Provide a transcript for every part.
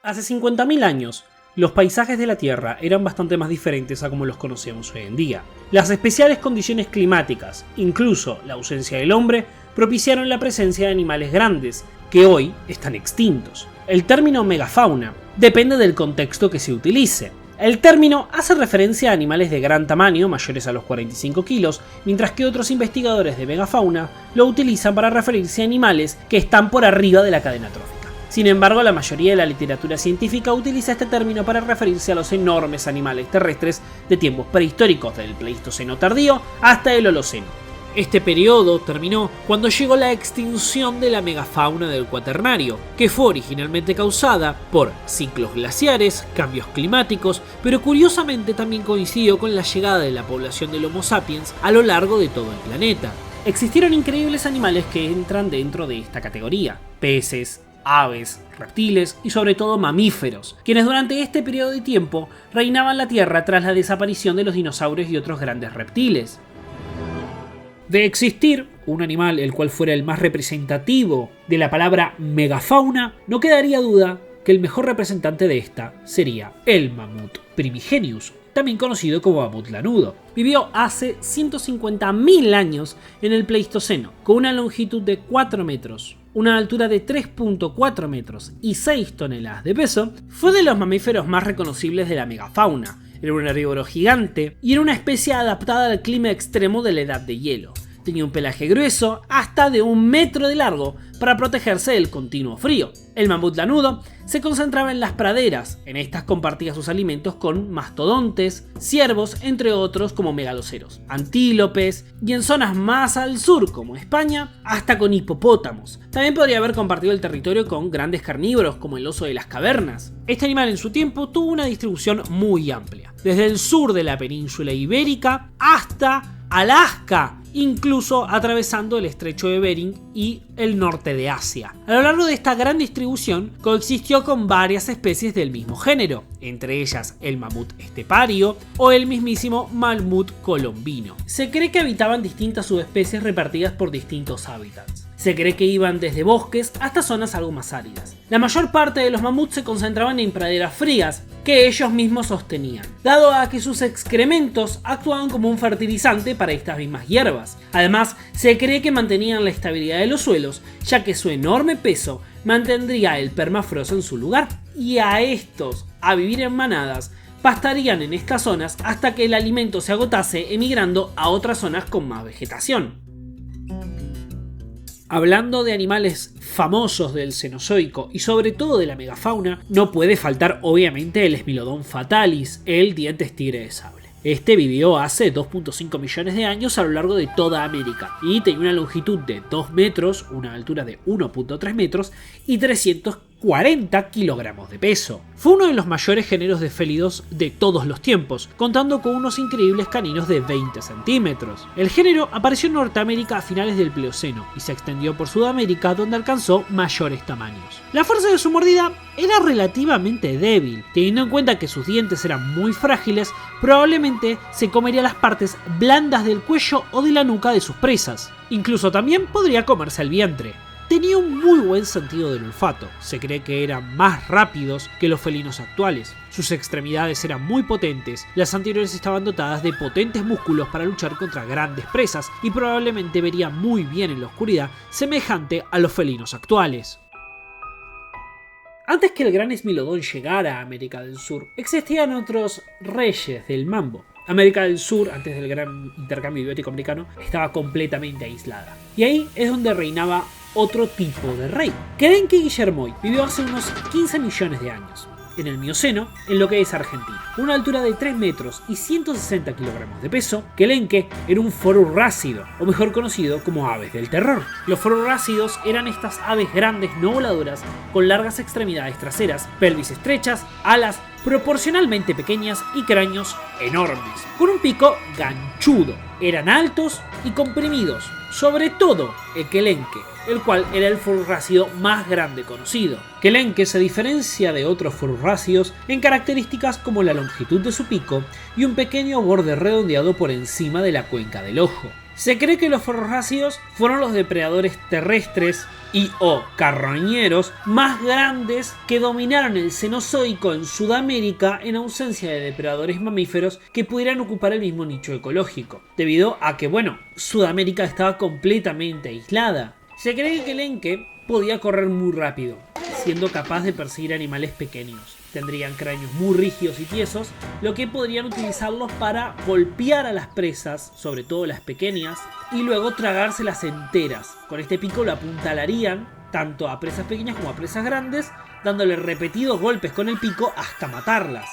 Hace 50.000 años, los paisajes de la Tierra eran bastante más diferentes a como los conocemos hoy en día. Las especiales condiciones climáticas, incluso la ausencia del hombre, propiciaron la presencia de animales grandes, que hoy están extintos. El término megafauna depende del contexto que se utilice. El término hace referencia a animales de gran tamaño, mayores a los 45 kilos, mientras que otros investigadores de megafauna lo utilizan para referirse a animales que están por arriba de la cadena trófica. Sin embargo, la mayoría de la literatura científica utiliza este término para referirse a los enormes animales terrestres de tiempos prehistóricos, del Pleistoceno tardío hasta el Holoceno. Este periodo terminó cuando llegó la extinción de la megafauna del Cuaternario, que fue originalmente causada por ciclos glaciares, cambios climáticos, pero curiosamente también coincidió con la llegada de la población del Homo sapiens a lo largo de todo el planeta. Existieron increíbles animales que entran dentro de esta categoría: peces, aves, reptiles y sobre todo mamíferos, quienes durante este periodo de tiempo reinaban la Tierra tras la desaparición de los dinosaurios y otros grandes reptiles. De existir un animal el cual fuera el más representativo de la palabra megafauna, no quedaría duda que el mejor representante de esta sería el mamut primigenius, también conocido como mamut lanudo. Vivió hace 150.000 años en el Pleistoceno, con una longitud de 4 metros, una altura de 3.4 metros y 6 toneladas de peso. Fue de los mamíferos más reconocibles de la megafauna. Era un herbívoro gigante y era una especie adaptada al clima extremo de la edad de hielo. Tenía un pelaje grueso, hasta de 1 metro de largo, para protegerse del continuo frío. El mamut lanudo se concentraba en las praderas. En estas compartía sus alimentos con mastodontes, ciervos, entre otros como megaloceros, antílopes, y en zonas más al sur, como España, hasta con hipopótamos. También podría haber compartido el territorio con grandes carnívoros, como el oso de las cavernas. Este animal en su tiempo tuvo una distribución muy amplia, desde el sur de la península ibérica hasta Alaska, incluso atravesando el estrecho de Bering y el norte de Asia. A lo largo de esta gran distribución coexistió con varias especies del mismo género, entre ellas el mamut estepario o el mismísimo mamut colombino. Se cree que habitaban distintas subespecies repartidas por distintos hábitats. Se cree que iban desde bosques hasta zonas algo más áridas. La mayor parte de los mamuts se concentraban en praderas frías, que ellos mismos sostenían, dado a que sus excrementos actuaban como un fertilizante para estas mismas hierbas. Además, se cree que mantenían la estabilidad de los suelos, ya que su enorme peso mantendría el permafrost en su lugar, y a estos, a vivir en manadas, pastarían en estas zonas hasta que el alimento se agotase, emigrando a otras zonas con más vegetación. Hablando de animales famosos del Cenozoico y sobre todo de la megafauna, no puede faltar obviamente el Smilodon fatalis, el dientes tigre de sable. Este vivió hace 2.5 millones de años a lo largo de toda América y tenía una longitud de 2 metros, una altura de 1.3 metros y 340 kilogramos de peso. Fue uno de los mayores géneros de félidos de todos los tiempos, contando con unos increíbles caninos de 20 centímetros. El género apareció en Norteamérica a finales del Plioceno y se extendió por Sudamérica, donde alcanzó mayores tamaños. La fuerza de su mordida era relativamente débil, teniendo en cuenta que sus dientes eran muy frágiles. Probablemente se comería las partes blandas del cuello o de la nuca de sus presas. Incluso también podría comerse el vientre. Tenía un muy buen sentido del olfato. Se cree que eran más rápidos que los felinos actuales. Sus extremidades eran muy potentes. Las anteriores estaban dotadas de potentes músculos para luchar contra grandes presas y probablemente vería muy bien en la oscuridad, semejante a los felinos actuales. Antes que el gran Smilodon llegara a América del Sur, existían otros reyes del mambo. América del Sur, antes del gran intercambio biótico americano, estaba completamente aislada. Y ahí es donde reinaba otro tipo de rey. Kerenke Guillermoy vivió hace unos 15 millones de años, en el Mioceno, en lo que es Argentina. Una altura de 3 metros y 160 kilogramos de peso, Kerenke era un forurrácido, o mejor conocido como aves del terror. Los forurrácidos eran estas aves grandes no voladoras con largas extremidades traseras, pelvis estrechas, alas proporcionalmente pequeñas y cráneos enormes, con un pico ganchudo. Eran altos y comprimidos, sobre todo el Kerenke, el cual era el forurrácido más grande conocido. Kerenke se diferencia de otros forurrácidos en características como la longitud de su pico y un pequeño borde redondeado por encima de la cuenca del ojo. Se cree que los forráceos fueron los depredadores terrestres y o carroñeros más grandes que dominaron el Cenozoico en Sudamérica en ausencia de depredadores mamíferos que pudieran ocupar el mismo nicho ecológico, debido a que, Sudamérica estaba completamente aislada. Se cree que el Encke podía correr muy rápido, siendo capaz de perseguir animales pequeños. Tendrían cráneos muy rígidos y tiesos, lo que podrían utilizarlos para golpear a las presas, sobre todo las pequeñas, y luego tragárselas enteras. Con este pico lo apuntalarían tanto a presas pequeñas como a presas grandes, dándole repetidos golpes con el pico hasta matarlas.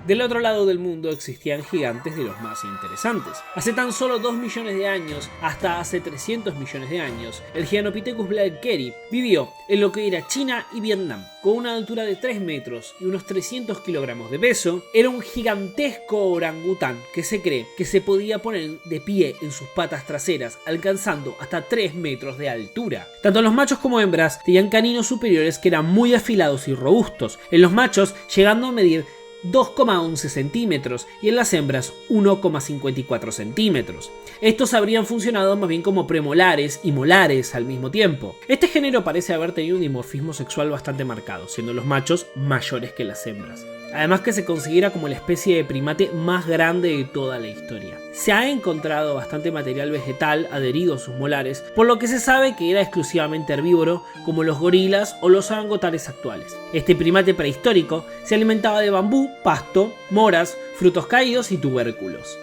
Del otro lado del mundo existían gigantes de los más interesantes. Hace tan solo 2 millones de años, hasta hace 300 millones de años, el Gigantopithecus blackeri vivió en lo que era China y Vietnam. Con una altura de 3 metros y unos 300 kilogramos de peso, era un gigantesco orangután que se cree que se podía poner de pie en sus patas traseras, alcanzando hasta 3 metros de altura. Tanto los machos como hembras tenían caninos superiores que eran muy afilados y robustos, en los machos llegando a medir 2,11 centímetros y en las hembras 1,54 centímetros. Estos habrían funcionado más bien como premolares y molares al mismo tiempo. Este género parece haber tenido un dimorfismo sexual bastante marcado, siendo los machos mayores que las hembras. Además que se considera como la especie de primate más grande de toda la historia. Se ha encontrado bastante material vegetal adherido a sus molares, por lo que se sabe que era exclusivamente herbívoro, como los gorilas o los orangutanes actuales. Este primate prehistórico se alimentaba de bambú, pasto, moras, frutos caídos y tubérculos.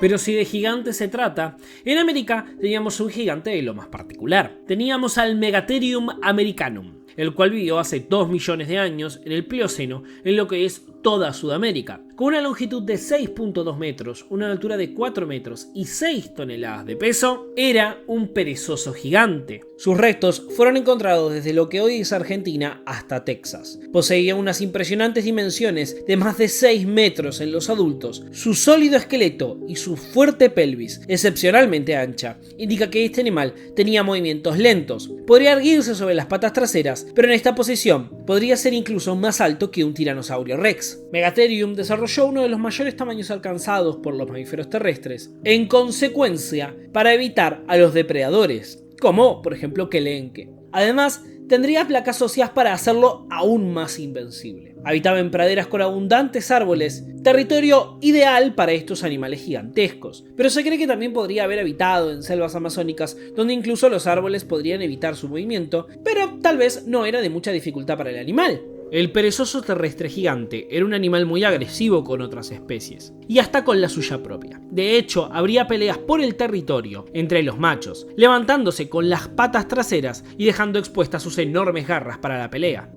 Pero si de gigantes se trata, en América teníamos un gigante de lo más particular. Teníamos al Megatherium americanum, el cual vivió hace 2 millones de años en el Plioceno, en lo que es toda Sudamérica. Con una longitud de 6.2 metros, una altura de 4 metros y 6 toneladas de peso, era un perezoso gigante. Sus restos fueron encontrados desde lo que hoy es Argentina hasta Texas. Poseía unas impresionantes dimensiones de más de 6 metros en los adultos. Su sólido esqueleto y su fuerte pelvis, excepcionalmente ancha, indica que este animal tenía movimientos lentos. Podría erguirse sobre las patas traseras, pero en esta posición podría ser incluso más alto que un tiranosaurio rex. Megatherium desarrolló uno de los mayores tamaños alcanzados por los mamíferos terrestres, en consecuencia, para evitar a los depredadores, como por ejemplo que el Encke. Además, tendría placas óseas para hacerlo aún más invencible. Habitaba en praderas con abundantes árboles, territorio ideal para estos animales gigantescos, pero se cree que también podría haber habitado en selvas amazónicas, donde incluso los árboles podrían evitar su movimiento, pero tal vez no era de mucha dificultad para el animal. El perezoso terrestre gigante era un animal muy agresivo con otras especies, y hasta con la suya propia. De hecho, habría peleas por el territorio entre los machos, levantándose con las patas traseras y dejando expuestas sus enormes garras para la pelea.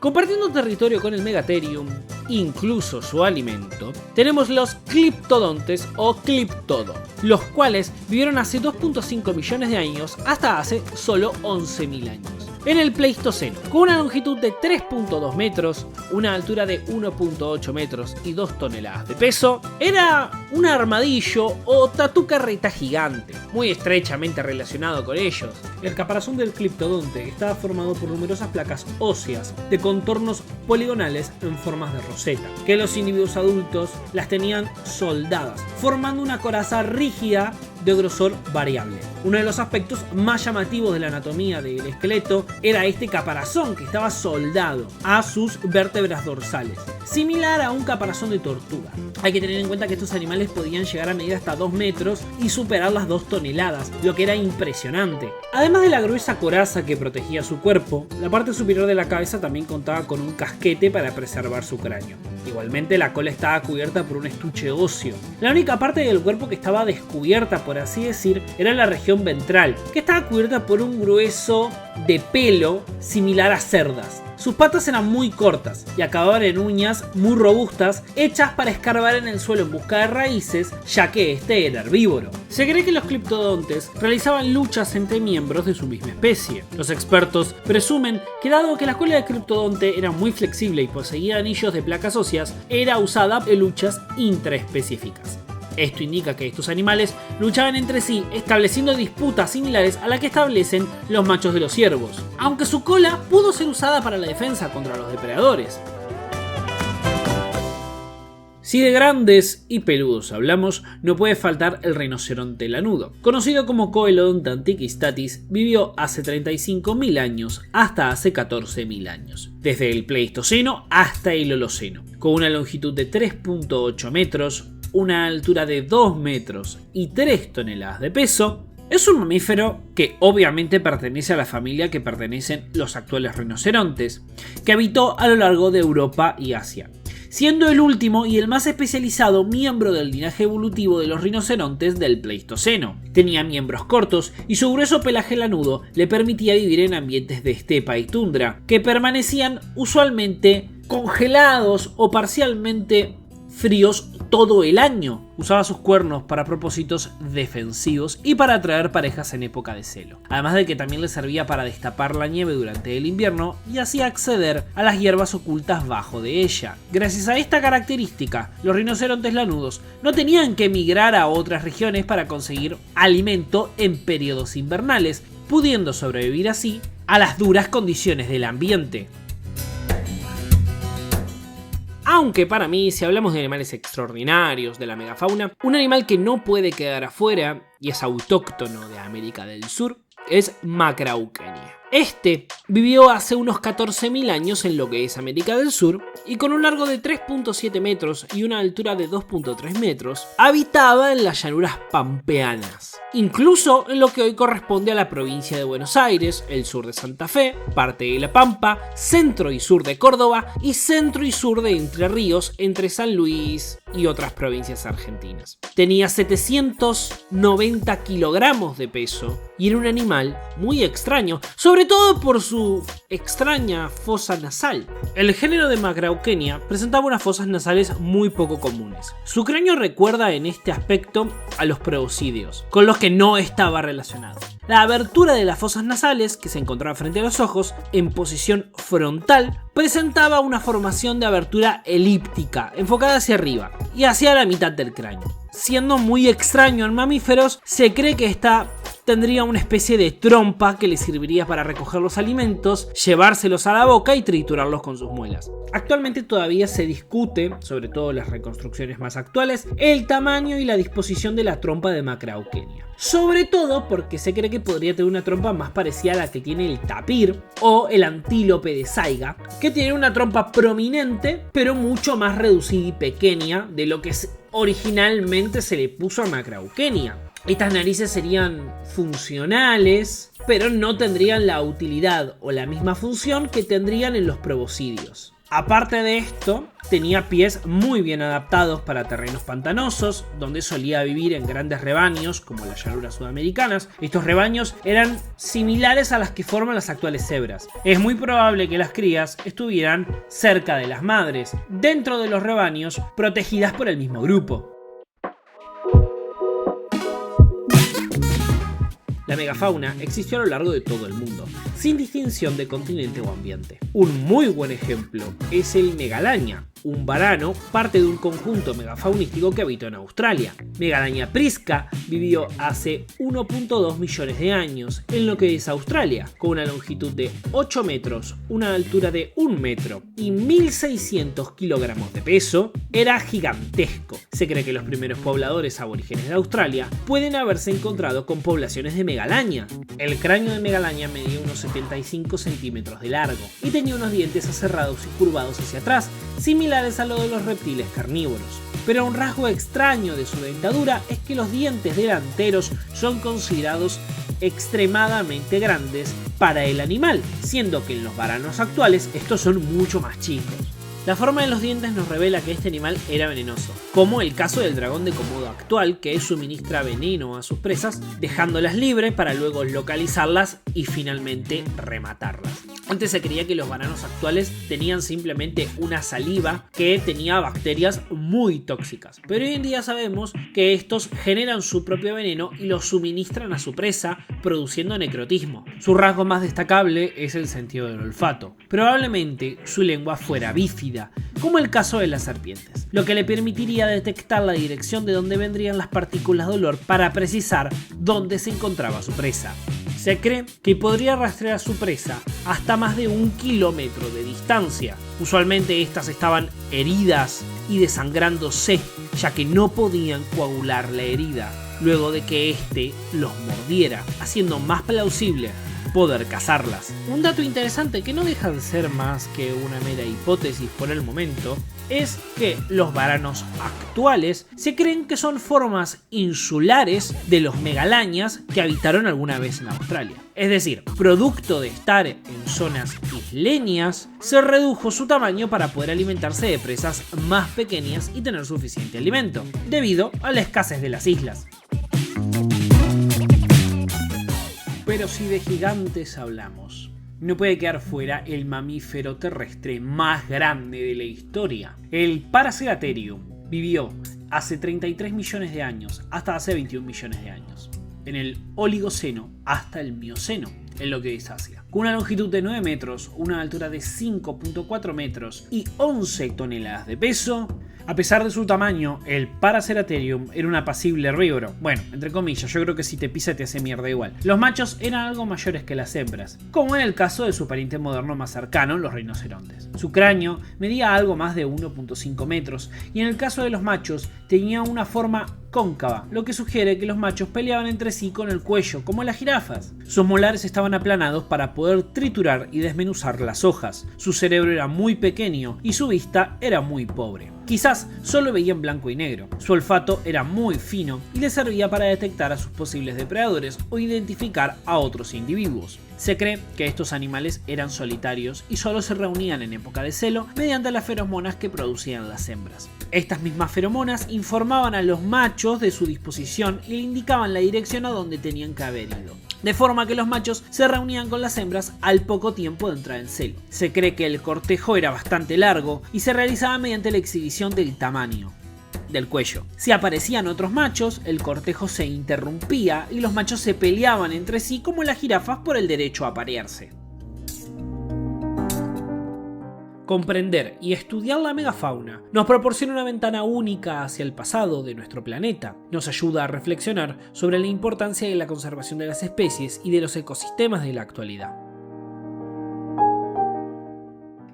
Compartiendo territorio con el Megatherium, incluso su alimento, tenemos los cliptodontes o cliptodo, los cuales vivieron hace 2.5 millones de años hasta hace solo 11.000 años. En el Pleistoceno, con una longitud de 3.2 metros, una altura de 1.8 metros y 2 toneladas de peso, era un armadillo o tatu carreta gigante, muy estrechamente relacionado con ellos. El caparazón del cliptodonte estaba formado por numerosas placas óseas de contornos poligonales en formas de roseta, que los individuos adultos las tenían soldadas, formando una coraza rígida de grosor variable. Uno de los aspectos más llamativos de la anatomía del esqueleto era este caparazón que estaba soldado a sus vértebras dorsales, similar a un caparazón de tortuga. Hay que tener en cuenta que estos animales podían llegar a medir hasta 2 metros y superar las 2 toneladas, lo que era impresionante. Además de la gruesa coraza que protegía su cuerpo, la parte superior de la cabeza también contaba con un casquete para preservar su cráneo. Igualmente, la cola estaba cubierta por un estuche óseo. La única parte del cuerpo que estaba descubierta, por así decir, era la región ventral, que estaba cubierta por un grueso de pelo similar a cerdas. Sus patas eran muy cortas y acababan en uñas muy robustas hechas para escarbar en el suelo en busca de raíces, ya que este era herbívoro. Se cree que los cliptodontes realizaban luchas entre miembros de su misma especie. Los expertos presumen que dado que la cola del cliptodonte era muy flexible y poseía anillos de placas óseas, era usada en luchas intraespecíficas. Esto indica que estos animales luchaban entre sí, estableciendo disputas similares a las que establecen los machos de los ciervos, aunque su cola pudo ser usada para la defensa contra los depredadores. Si de grandes y peludos hablamos, no puede faltar el rinoceronte lanudo. Conocido como Coelodon tantiquistatis, vivió hace 35.000 años hasta hace 14.000 años, desde el Pleistoceno hasta el Holoceno, con una longitud de 3.8 metros, una altura de 2 metros y 3 toneladas de peso. Es un mamífero que obviamente pertenece a la familia que pertenecen los actuales rinocerontes, que habitó a lo largo de Europa y Asia, siendo el último y el más especializado miembro del linaje evolutivo de los rinocerontes del Pleistoceno. Tenía miembros cortos y su grueso pelaje lanudo le permitía vivir en ambientes de estepa y tundra, que permanecían usualmente congelados o parcialmente fríos todo el año. Usaba sus cuernos para propósitos defensivos y para atraer parejas en época de celo, además de que también le servía para destapar la nieve durante el invierno y así acceder a las hierbas ocultas bajo de ella. Gracias a esta característica, los rinocerontes lanudos no tenían que migrar a otras regiones para conseguir alimento en periodos invernales, pudiendo sobrevivir así a las duras condiciones del ambiente. Aunque para mí, si hablamos de animales extraordinarios de la megafauna, un animal que no puede quedar afuera y es autóctono de América del Sur es Macrauchenia. Este vivió hace unos 14.000 años en lo que es América del Sur y con un largo de 3.7 metros y una altura de 2.3 metros, habitaba en las llanuras pampeanas, incluso en lo que hoy corresponde a la provincia de Buenos Aires, el sur de Santa Fe, parte de La Pampa, centro y sur de Córdoba y centro y sur de Entre Ríos, entre San Luis y otras provincias argentinas. Tenía 790 kilogramos de peso y era un animal muy extraño, sobre todo por su extraña fosa nasal. El género de Macrauchenia presentaba unas fosas nasales muy poco comunes. Su cráneo recuerda en este aspecto a los proboscideos, con los que no estaba relacionado. La abertura de las fosas nasales, que se encontraba frente a los ojos, en posición frontal, presentaba una formación de abertura elíptica, enfocada hacia arriba y hacia la mitad del cráneo. Siendo muy extraño en mamíferos, se cree que esta tendría una especie de trompa que le serviría para recoger los alimentos, llevárselos a la boca y triturarlos con sus muelas. Actualmente todavía se discute, sobre todo las reconstrucciones más actuales, el tamaño y la disposición de la trompa de Macrauchenia. Sobre todo porque se cree que podría tener una trompa más parecida a la que tiene el tapir o el antílope de Saiga, que tiene una trompa prominente pero mucho más reducida y pequeña de lo que originalmente se le puso a Macrauchenia. Estas narices serían funcionales, pero no tendrían la utilidad o la misma función que tendrían en los proboscideos. Aparte de esto, tenía pies muy bien adaptados para terrenos pantanosos, donde solía vivir en grandes rebaños, como las llanuras sudamericanas. Estos rebaños eran similares a las que forman las actuales cebras. Es muy probable que las crías estuvieran cerca de las madres, dentro de los rebaños, protegidas por el mismo grupo. La megafauna existió a lo largo de todo el mundo, sin distinción de continente o ambiente. Un muy buen ejemplo es el Megalania, un varano, parte de un conjunto megafaunístico que habitó en Australia. Megalania prisca vivió hace 1.2 millones de años en lo que es Australia, con una longitud de 8 metros, una altura de 1 metro y 1.600 kilogramos de peso. Era gigantesco. Se cree que los primeros pobladores aborígenes de Australia pueden haberse encontrado con poblaciones de Megalania. El cráneo de Megalania medía unos 75 centímetros de largo y tenía unos dientes aserrados y curvados hacia atrás, similares a lo de los reptiles carnívoros. Pero un rasgo extraño de su dentadura es que los dientes delanteros son considerados extremadamente grandes para el animal, siendo que en los varanos actuales estos son mucho más chicos. La forma de los dientes nos revela que este animal era venenoso, como el caso del dragón de Komodo actual, que suministra veneno a sus presas, dejándolas libres para luego localizarlas y finalmente rematarlas. Antes se creía que los varanos actuales tenían simplemente una saliva que tenía bacterias muy tóxicas, pero hoy en día sabemos que estos generan su propio veneno y lo suministran a su presa, produciendo necrotismo. Su rasgo más destacable es el sentido del olfato. Probablemente su lengua fuera bífida, herida, como el caso de las serpientes, lo que le permitiría detectar la dirección de donde vendrían las partículas de olor para precisar dónde se encontraba su presa. Se cree que podría rastrear a su presa hasta más de 1 kilómetro de distancia. Usualmente estas estaban heridas y desangrándose, ya que no podían coagular la herida luego de que éste los mordiera, haciendo más plausible poder cazarlas. Un dato interesante que no deja de ser más que una mera hipótesis por el momento es que los varanos actuales se creen que son formas insulares de los megalañas que habitaron alguna vez en Australia. Es decir, producto de estar en zonas isleñas, se redujo su tamaño para poder alimentarse de presas más pequeñas y tener suficiente alimento, debido a la escasez de las islas. Pero si de gigantes hablamos, no puede quedar fuera el mamífero terrestre más grande de la historia. El Paraceratherium vivió hace 33 millones de años hasta hace 21 millones de años, en el Oligoceno hasta el Mioceno, en lo que es Asia. Con una longitud de 9 metros, una altura de 5.4 metros y 11 toneladas de peso, a pesar de su tamaño, el Paraceratherium era un apacible herbívoro. Bueno, entre comillas, yo creo que si te pisa te hace mierda igual. Los machos eran algo mayores que las hembras, como en el caso de su pariente moderno más cercano, los rinocerontes. Su cráneo medía algo más de 1.5 metros y en el caso de los machos tenía una forma cóncava, lo que sugiere que los machos peleaban entre sí con el cuello, como las jirafas. Sus molares estaban aplanados para poder triturar y desmenuzar las hojas. Su cerebro era muy pequeño y su vista era muy pobre. Quizás solo veía en blanco y negro. Su olfato era muy fino y le servía para detectar a sus posibles depredadores o identificar a otros individuos. Se cree que estos animales eran solitarios y solo se reunían en época de celo mediante las feromonas que producían las hembras. Estas mismas feromonas informaban a los machos de su disposición y le indicaban la dirección a donde tenían que haber ido, de forma que los machos se reunían con las hembras al poco tiempo de entrar en celo. Se cree que el cortejo era bastante largo y se realizaba mediante la exhibición del tamaño del cuello. Si aparecían otros machos, el cortejo se interrumpía y los machos se peleaban entre sí como las jirafas por el derecho a aparearse. Comprender y estudiar la megafauna nos proporciona una ventana única hacia el pasado de nuestro planeta. Nos ayuda a reflexionar sobre la importancia de la conservación de las especies y de los ecosistemas de la actualidad.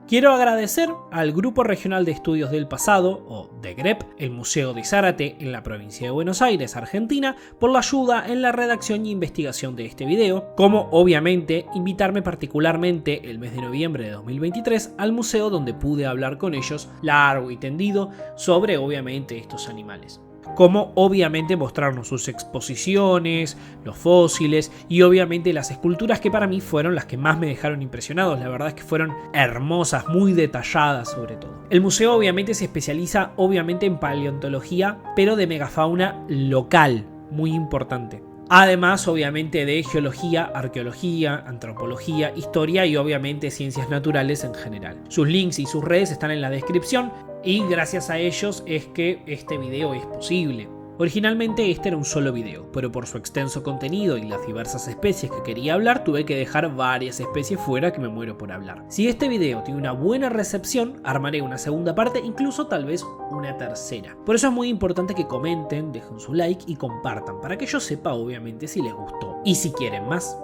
Quiero agradecer al Grupo Regional de Estudios del Pasado, o DEGREP, el Museo de Zárate en la provincia de Buenos Aires, Argentina, por la ayuda en la redacción y investigación de este video, como obviamente invitarme particularmente el mes de noviembre de 2023 al museo donde pude hablar con ellos largo y tendido sobre obviamente estos animales. Como obviamente mostrarnos sus exposiciones, los fósiles y obviamente las esculturas que para mí fueron las que más me dejaron impresionados. La verdad es que fueron hermosas, muy detalladas sobre todo. El museo obviamente se especializa en paleontología, pero de megafauna local, muy importante. Además, obviamente, de geología, arqueología, antropología, historia y obviamente ciencias naturales en general. Sus links y sus redes están en la descripción y gracias a ellos es que este video es posible. Originalmente este era un solo video, pero por su extenso contenido y las diversas especies que quería hablar tuve que dejar varias especies fuera que me muero por hablar. Si este video tiene una buena recepción, armaré una segunda parte, incluso tal vez una tercera. Por eso es muy importante que comenten, dejen su like y compartan, para que yo sepa obviamente si les gustó y si quieren más.